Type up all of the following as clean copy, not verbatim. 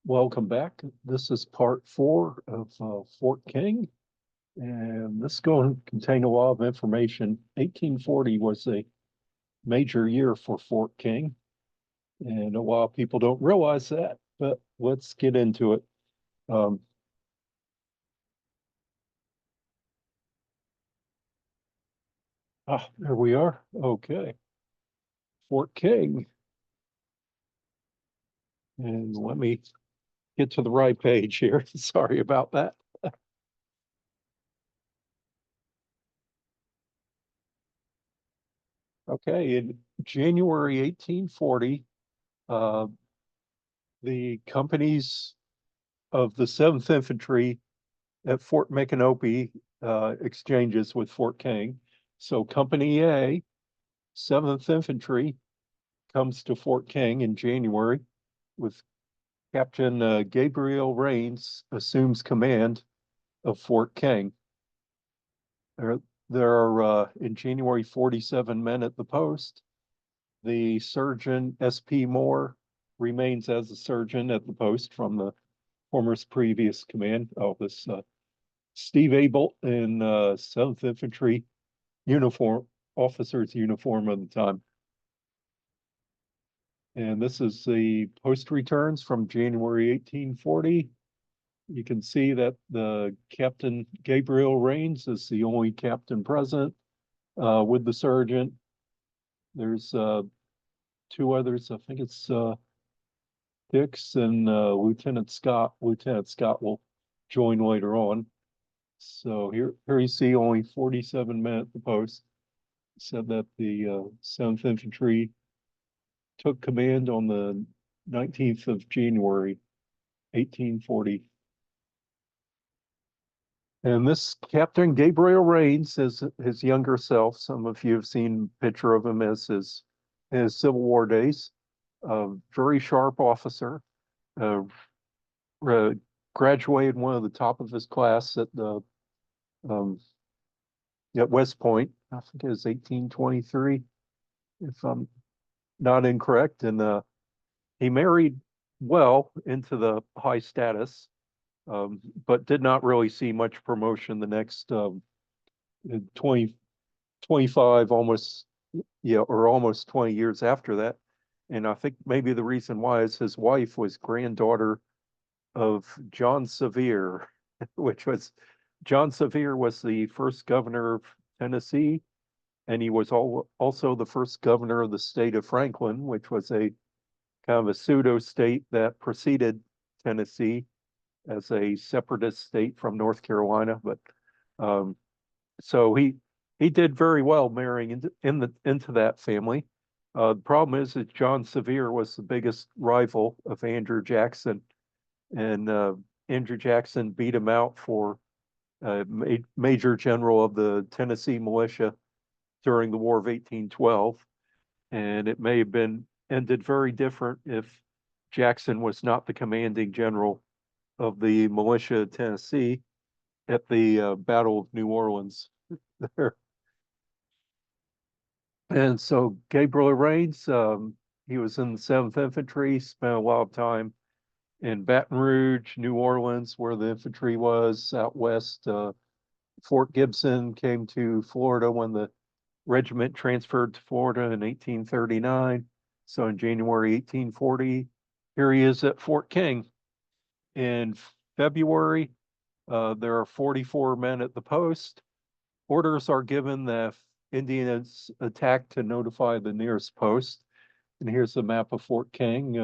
Welcome back. This is part 4 of Fort King, and this is going to contain a lot of information. 1840 was a major year for Fort King, and a lot of people don't realize that, but let's get into it. Um, there we are. Okay, Fort King. And let me get to the right page here. Sorry about that. Okay, in January 1840, uh, the companies of the 7th Infantry at Fort Micanopy exchanges with Fort King. So Company A, 7th Infantry, comes to Fort King in January with Captain Gabriel Rains assumes command of Fort King. There are in January 47 men at the post. The surgeon S.P. Moore remains as a surgeon at the post from the former previous command. This Steve Abel in 7th Infantry uniform, officer's uniform of the time. And this is the post returns from January 1840. You can see that the Captain Gabriel Rains is the only captain present with the sergeant. There's two others. I think it's Dix and Lieutenant Scott. Lieutenant Scott will join later on. So here you see only 47 men at the post. Said that the 7th Infantry took command on the 19th of January, 1840. And this Captain Gabriel Rains is his younger self. Some of you have seen a picture of him as his Civil War days. Very sharp officer. Uh, graduated one of the top of his class at the at West Point. I think it was 1823, if I'm not incorrect. And he married well into the high status, but did not really see much promotion the next 20, 25, almost, or almost 20 years after that. And I think maybe the reason why is his wife was granddaughter of John Sevier, which was John Sevier was the first governor of Tennessee, and he was also the first governor of the state of Franklin, which was a kind of a pseudo state that preceded Tennessee as a separatist state from North Carolina. But so he did very well marrying into that family. The problem is that John Sevier was the biggest rival of Andrew Jackson, and Andrew Jackson beat him out for major general of the Tennessee militia during the War of 1812. And it may have been ended very different if Jackson was not the commanding general of the militia of Tennessee at the Battle of New Orleans. And so Gabriel Rains, he was in the 7th Infantry, spent a lot of time in Baton Rouge, New Orleans, where the infantry was out west. Fort Gibson came to Florida when the regiment transferred to Florida in 1839. So in January 1840, here he is at Fort King. In February, there are 44 men at the post. Orders are given that if Indians attack to notify the nearest post. And here's the map of Fort King,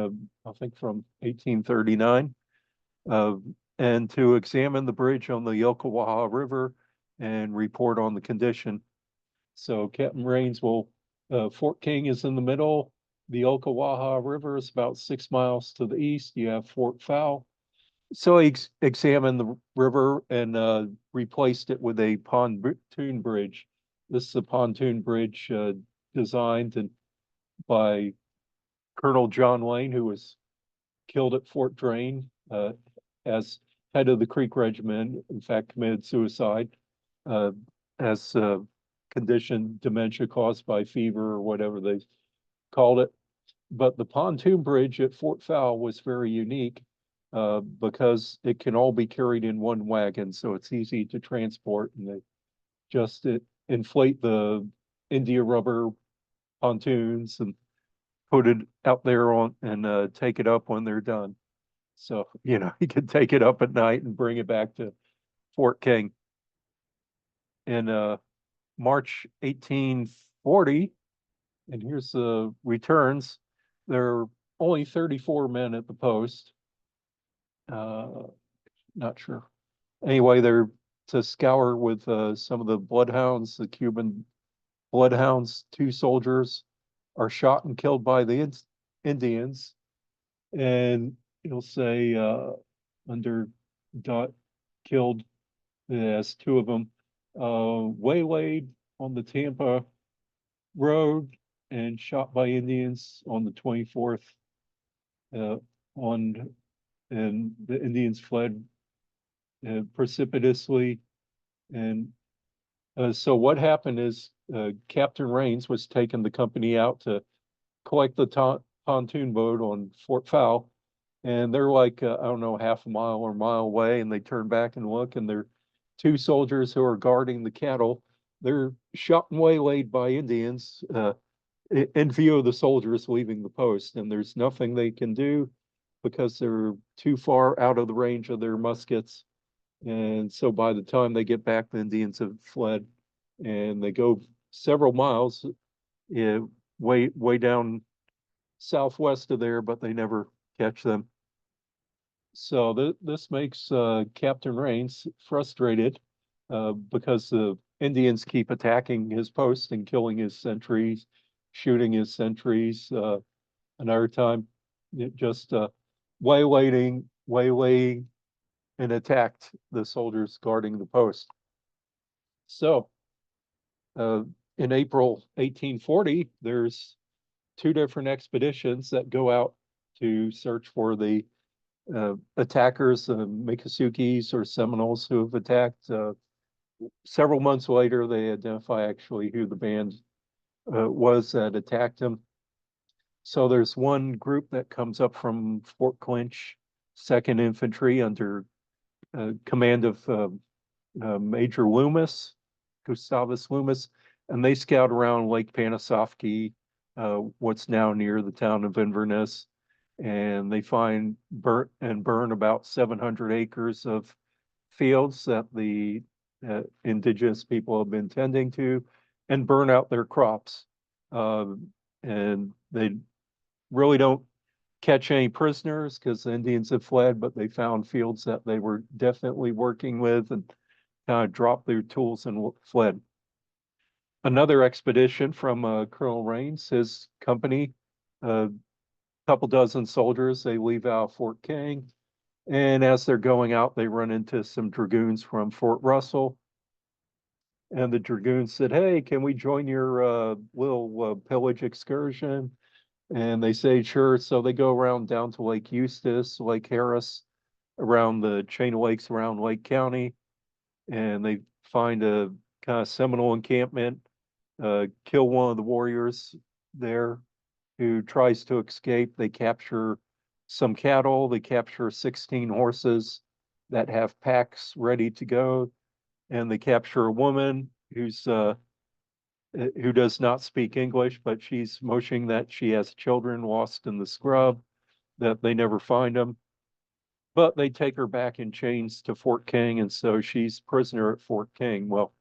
I think from 1839, and to examine the bridge on the Alachua River and report on the condition. So Captain Rains will, Fort King is in the middle. The Alachua River is about 6 miles to the east. You have Fort Fowl. So he examined the river and replaced it with a pontoon bridge. This is a pontoon bridge designed by Colonel John Lane, who was killed at Fort Drane as head of the Creek Regiment, in fact, committed suicide as condition dementia caused by fever or whatever they called it. But the pontoon bridge at Fort Fowl was very unique. because it can all be carried in one wagon, so it's easy to transport. And they just inflate the India rubber pontoons and put it out there on and take it up when they're done. So, you can take it up at night and bring it back to Fort King. In March 1840, and here's the returns. There are only 34 men at the post. Uh, Not sure. Anyway, they're to scour with some of the bloodhounds, the Cuban bloodhounds. 2 soldiers are shot and killed by the Indians. And you'll say under dot killed as 2 of them waylaid on the Tampa road and shot by Indians on the 24th. Uh, on and the Indians fled precipitously. And so what happened is Captain Rains was taking the company out to collect the pontoon boat on Fort Fowl. And they're like, I don't know, half a mile or a mile away. And they turn back and look, and they're 2 soldiers who are guarding the cattle. They're shot and waylaid by Indians in view of the soldiers leaving the post. And there's nothing they can do because they're too far out of the range of their muskets. And so by the time they get back, the Indians have fled, and they go several miles way down southwest of there, but they never catch them. So this makes Captain Rains frustrated because the Indians keep attacking his post and killing his sentries, shooting his sentries. Another time, it just waylaying and attacked the soldiers guarding the post. So uh, in April 1840, there's 2 different expeditions that go out to search for the attackers, Miccosukes or Seminoles who have attacked. Several months later, they identify actually who the band was that attacked them. So there's one group that comes up from Fort Clinch, 2nd Infantry under command of Major Loomis, Gustavus Loomis, and they scout around Lake Panasoffkee, what's now near the town of Inverness, and they find burn about 700 acres of fields that the indigenous people have been tending to, and burn out their crops. And they really don't catch any prisoners because the Indians have fled, but they found fields that they were definitely working with and kind of dropped their tools and fled. Another expedition from Colonel Rains, his company, a couple dozen soldiers, they leave out Fort King. And as they're going out, they run into some dragoons from Fort Russell. And the dragoons said, "Hey, can we join your little pillage excursion?" And they say, "Sure." So they go around down to Lake Eustis, Lake Harris, around the chain of lakes around Lake County. And they find a kind of Seminole encampment, kill one of the warriors there who tries to escape. They capture some cattle, they capture 16 horses that have packs ready to go, and they capture a woman who does not speak English, but she's motioning that she has children lost in the scrub, that they never find them. But they take her back in chains to Fort King, and so she's prisoner at Fort King. Well,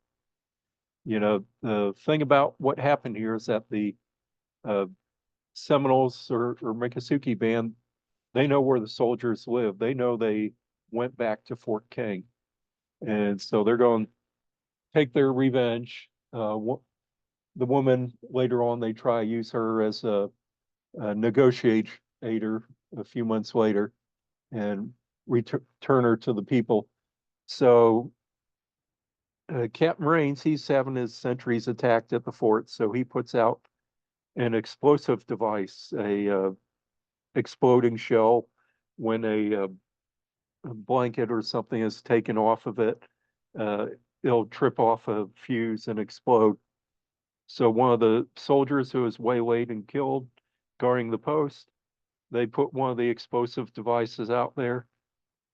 the thing about what happened here is that the uh, Seminoles or Miccosukee band, they know where the soldiers live. They know they went back to Fort King. And so they're going to take their revenge. The woman, later on, they try to use her as a negotiator a few months later and return her to the people. So Captain Rains, he's having his sentries attacked at the fort, so he puts out an explosive device, a exploding shell. When a blanket or something is taken off of it, uh, it'll trip off a fuse and explode. So one of the soldiers who was waylaid and killed guarding the post, they put one of the explosive devices out there,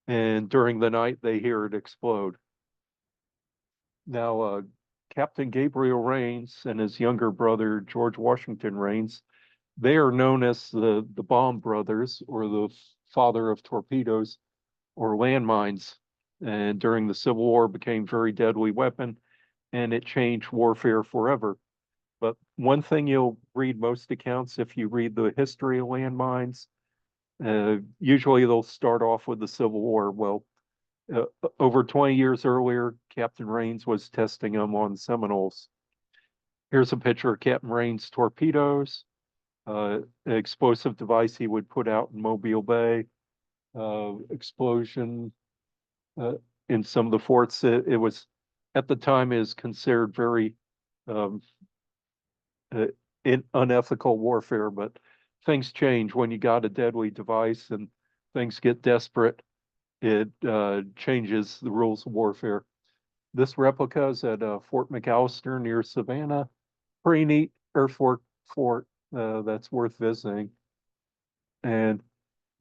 and during the night they hear it explode. Now, Captain Gabriel Rains and his younger brother George Washington Rains, they are known as the Bomb Brothers, or the father of torpedoes or landmines, and during the Civil War became very deadly weapon, and it changed warfare forever. But one thing you'll read most accounts, if you read the history of landmines, usually they'll start off with the Civil War. Well, uh, over 20 years earlier, Captain Rains was testing them on Seminoles. Here's a picture of Captain Rains' torpedoes, an explosive device he would put out in Mobile Bay, explosion uh, in some of the forts. It was, at the time, is considered very um, uh, unethical warfare, but things change when you got a deadly device and things get desperate. It changes the rules of warfare. This replica is at Fort McAllister near Savannah. Pretty neat fort that's worth visiting. And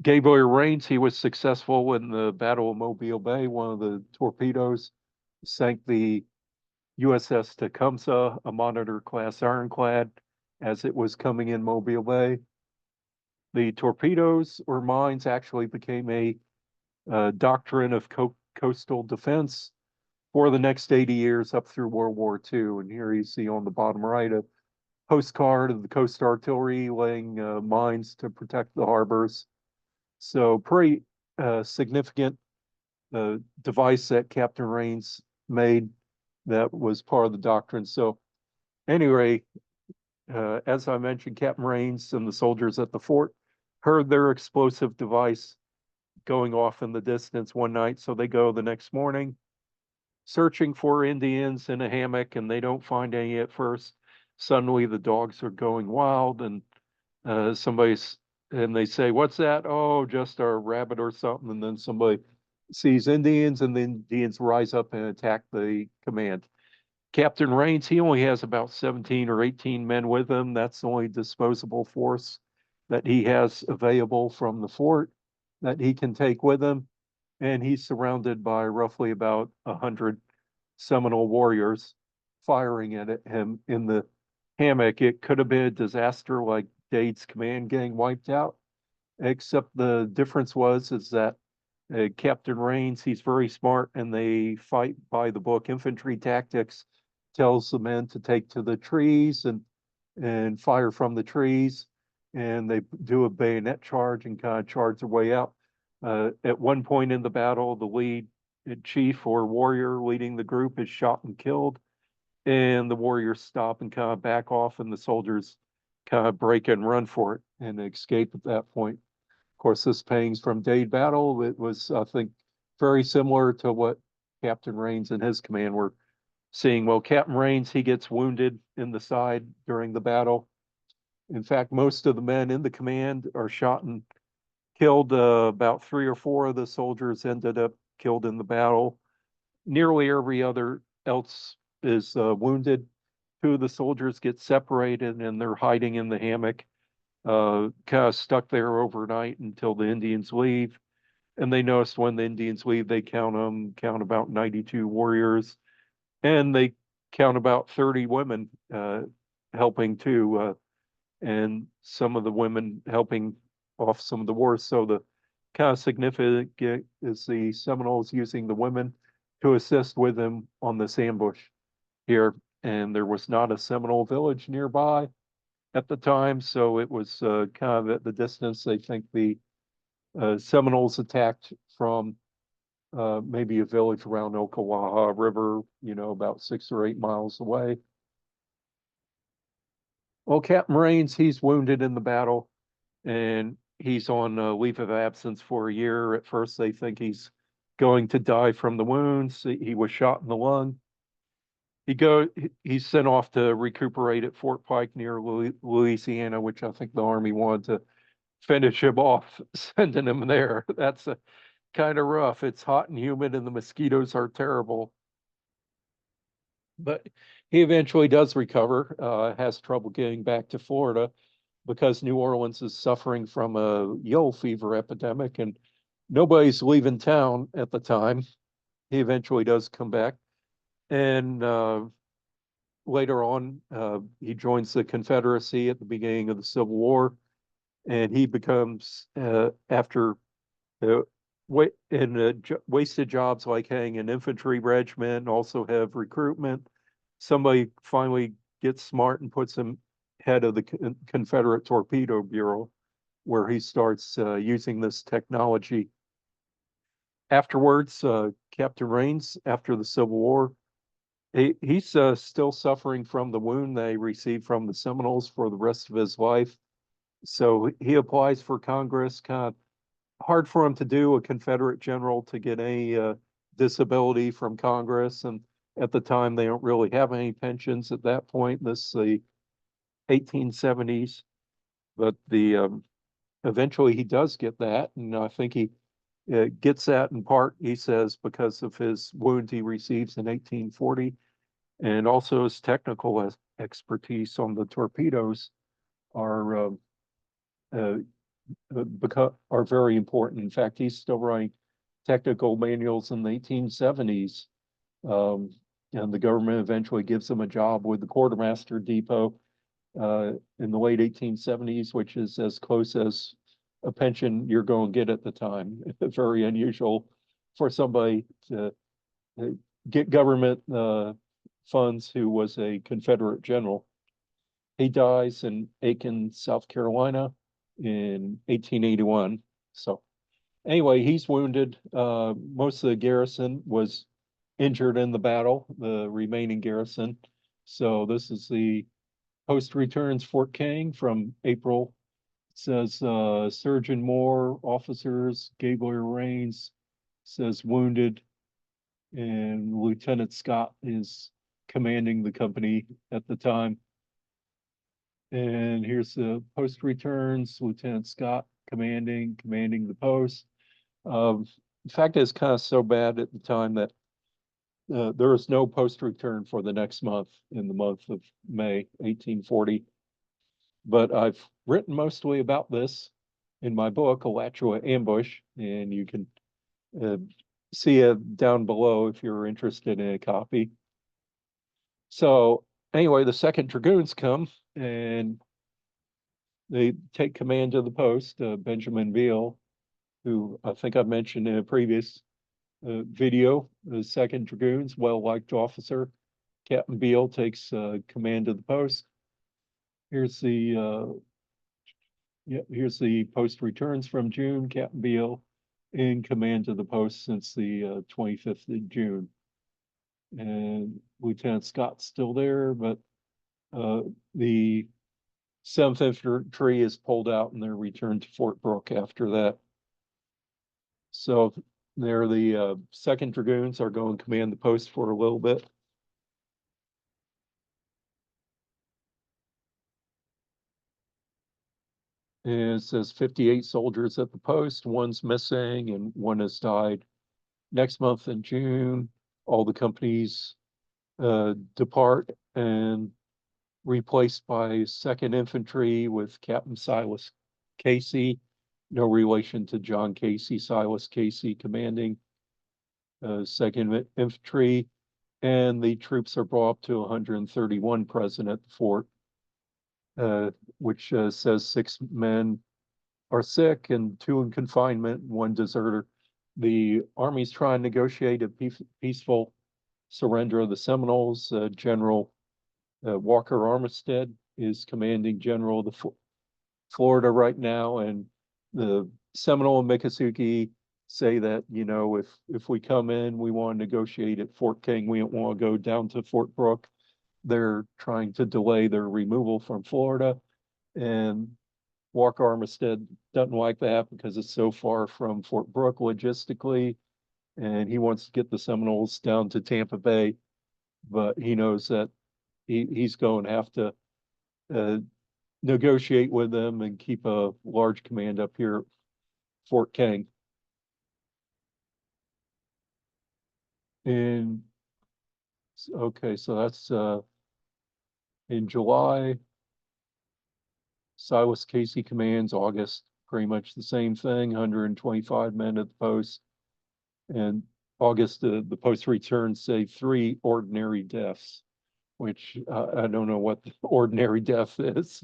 Gabriel Rains, he was successful in the Battle of Mobile Bay. One of the torpedoes sank the USS Tecumseh, a Monitor class ironclad, as it was coming in Mobile Bay. The torpedoes or mines actually became a doctrine of coastal defense for the next 80 years up through World War II. And here you see on the bottom right a postcard of the Coast Artillery laying mines to protect the harbors. So pretty significant device that Captain Rains made that was part of the doctrine. So anyway, as I mentioned, Captain Rains and the soldiers at the fort heard their explosive device going off in the distance one night. So they go the next morning searching for Indians in a hammock, and they don't find any at first. Suddenly the dogs are going wild, and somebody's and they say, "What's that?" "Oh, just a rabbit or something." And then somebody sees Indians, and the Indians rise up and attack the command. Captain Rains, he only has about 17 or 18 men with him. That's the only disposable force that he has available from the fort that he can take with him. And he's surrounded by roughly about 100 Seminole warriors firing at him in the hammock. It could have been a disaster like Dade's command getting wiped out, except the difference was is that Captain Rains, he's very smart, and they fight by the book. Infantry tactics tells the men to take to the trees and fire from the trees, and they do a bayonet charge and kind of charge their way out. At one point in the battle, the lead chief or warrior leading the group is shot and killed, and the warriors stop and kind of back off, and the soldiers kind of break and run for it and escape at that point. Of course, this pains from Dade battle. It was, I think, very similar to what Captain Rains and his command were seeing. Well, Captain Rains, he gets wounded in the side during the battle. In fact, most of the men in the command are shot and killed. About 3 or 4 of the soldiers ended up killed in the battle. Nearly every other else is wounded. 2 of the soldiers get separated, and they're hiding in the hammock, kind of stuck there overnight until the Indians leave. And they noticed when the Indians leave, they count about 92 warriors, and they count about 30 women helping too, and some of the women helping off some of the wars. So the kind of significant is the Seminoles using the women to assist with them on this ambush here. And there was not a Seminole village nearby at the time, so it was kind of at the distance. They think the Seminoles attacked from maybe a village around Ocklawaha River, about 6 or 8 miles away. Well, Captain Rains, he's wounded in the battle, and he's on leave of absence for a year. At first, they think he's going to die from the wounds. He was shot in the lung. He's sent off to recuperate at Fort Pike near Louisiana, which I think the Army wanted to finish him off, sending him there. That's kind of rough. It's hot and humid, and the mosquitoes are terrible. But he eventually does recover, has trouble getting back to Florida because New Orleans is suffering from a yellow fever epidemic, and nobody's leaving town at the time. He eventually does come back. And later on, he joins the Confederacy at the beginning of the Civil War. And he becomes, after in wasted jobs like having an infantry regiment and also have recruitment, somebody finally gets smart and puts him head of the Confederate Torpedo Bureau, where he starts using this technology. Afterwards, Captain Rains, after the Civil War, he's still suffering from the wound they received from the Seminoles for the rest of his life. So he applies for Congress. Kind of hard for him to do, a Confederate general, to get any disability from Congress. And at the time, they don't really have any pensions at that point. This is the 1870s. But eventually he does get that. And I think he gets that in part, he says, because of his wound he receives in 1840, and also his technical expertise on the torpedoes are uh, are very important. In fact, he's still writing technical manuals in the 1870s. Um, and the government eventually gives him a job with the Quartermaster Depot in the late 1870s, which is as close as a pension you're going to get at the time. Very unusual for somebody to get government funds who was a Confederate general. He dies in Aiken, South Carolina in 1881. So anyway, he's wounded. Most of the garrison was injured in the battle, the remaining garrison. So this is the post returns Fort King from April. It says Surgeon Moore, officers, Gabriel Rains, says wounded, and Lieutenant Scott is commanding the company at the time. And here's the post returns, Lieutenant Scott commanding the post. In fact, it's kind of so bad at the time that there was no post return for the next month, in the month of May 1840. But I've written mostly about this in my book, Alachua Ambush, and you can uh, see it down below if you're interested in a copy. So anyway, the Second Dragoons come and they take command of the post. Benjamin Beale, who I think I mentioned in a previous video, the Second Dragoons, well-liked officer. Captain Beale takes command of the post. Here's the here's the post returns from June. Captain Beale in command of the post since the 25th of June. And Lieutenant Scott's still there, but the 7th Infantry is pulled out and they're returned to Fort Brooke after that. So there, the 2nd Dragoons are going to command the post for a little bit. And it says 58 soldiers at the post, one's missing and one has died. Next month in June, all the companies depart and replaced by 2nd Infantry with Captain Silas Casey, no relation to John Casey, Silas Casey commanding 2nd Infantry, and the troops are brought up to 131 present at the fort, which says 6 men are sick and 2 in confinement, 1 deserter. The Army's trying to negotiate a peaceful surrender of the Seminoles. General Walker Armistead is commanding general of the Florida right now, and the Seminole and Miccosukee say that, you know, if we come in, we want to negotiate at Fort King. We don't want to go down to Fort Brooke. They're trying to delay their removal from Florida, and Walker Armistead doesn't like that because it's so far from Fort Brooke logistically, and he wants to get the Seminoles down to Tampa Bay, but he knows that he's going to have to uh, negotiate with them and keep a large command up here at Fort King. And okay, so that's in July. Silas Casey commands, August pretty much the same thing, 125 men at the post. And August, the post returns say 3 ordinary deaths, which I don't know what the ordinary death is.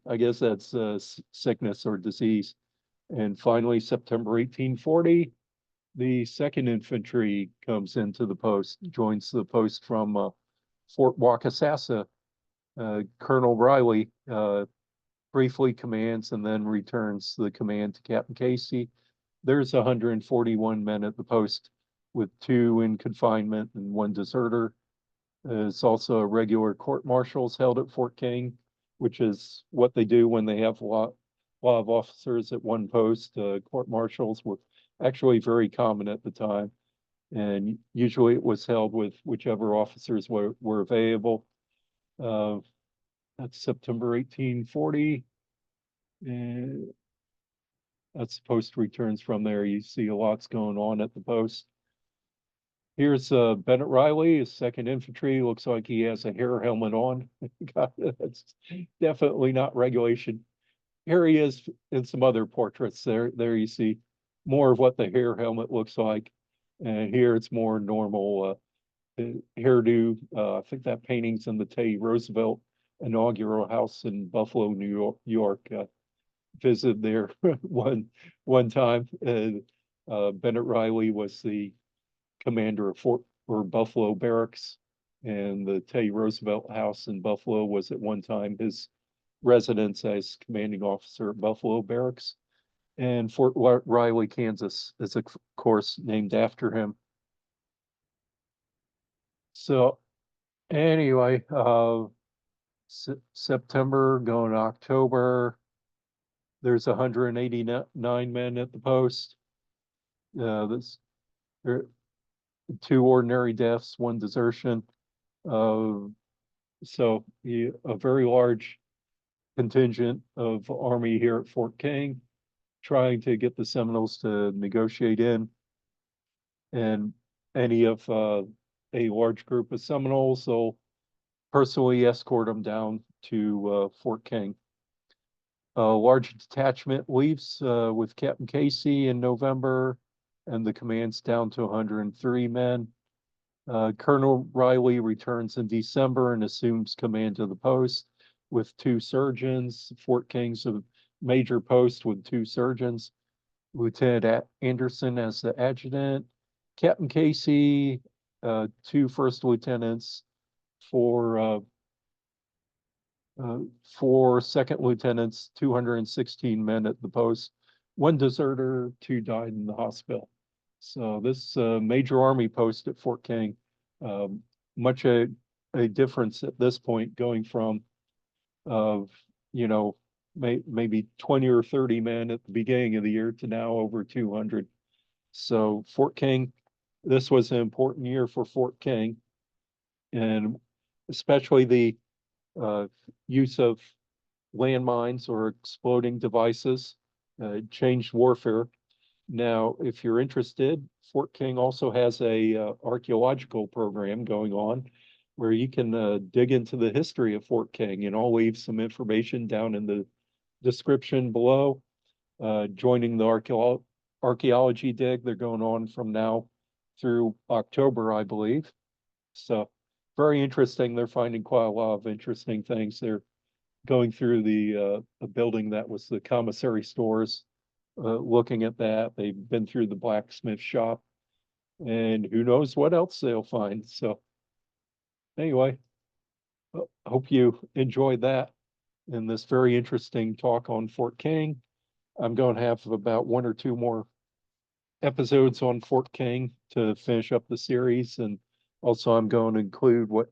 I guess that's sickness or disease. And finally, September 1840, the 2nd Infantry comes into the post, joins the post from Fort Wakasasa. Colonel Riley briefly commands and then returns the command to Captain Casey. There's 141 men at the post, with 2 in confinement and 1 deserter. It's also a regular court-martials held at Fort King, which is what they do when they have a lot of officers at one post. Court-martials were actually very common at the time, and usually it was held with whichever officers were available. That's September 1840. And that's the post returns from there. You see a lot's going on at the post. Here's Bennett Riley, his 2nd Infantry. Looks like he has a hair helmet on. That's definitely not regulation. Here he is in some other portraits. There you see more of what the hair helmet looks like. And here it's more normal hairdo. I think that painting's in the Teddy Roosevelt inaugural house in Buffalo, New York. Visited there one time. Bennett Riley was the commander of Buffalo Barracks, and the Teddy Roosevelt House in Buffalo was at one time his residence as commanding officer at Buffalo Barracks. And Fort Riley, Kansas is of course named after him. So anyway, September going to October, there's 189 men at the post. There 2 ordinary deaths, 1 desertion. So a very large contingent of army here at Fort King, trying to get the Seminoles to negotiate in. And any of a large group of Seminoles, they'll personally escort them down to Fort King. A large detachment leaves with Captain Casey in November, and the command's down to 103 men. Colonel Riley returns in December and assumes command of the post with 2 surgeons. Fort King's a major post with 2 surgeons. Lieutenant Anderson as the adjutant, Captain Casey, 2 first lieutenants, 4 second lieutenants, 216 men at the post, 1 deserter, 2 died in the hospital. So this major army post at Fort King, much a difference at this point, going from maybe 20 or 30 men at the beginning of the year to now over 200. So Fort King, this was an important year for Fort King, and especially the use of landmines or exploding devices changed warfare. Now, if you're interested, Fort King also has a archaeological program going on where you can dig into the history of Fort King, and I'll leave some information down in the description below. Joining the archaeology dig, they're going on from now through October, I believe. So very interesting. They're finding quite a lot of interesting things. They're going through the building that was the commissary stores, looking at that. They've been through the blacksmith shop, and who knows what else they'll find. So anyway, I hope you enjoyed that in this very interesting talk on Fort King. I'm going to have about 1 or 2 more episodes on Fort King to finish up the series, and also I'm going to include what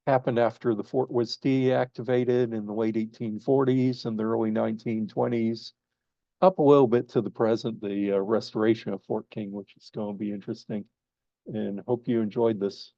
happened after the fort was deactivated in the late 1840s and the early 1920s, up a little bit to the present, the restoration of Fort King, which is going to be interesting. And hope you enjoyed this.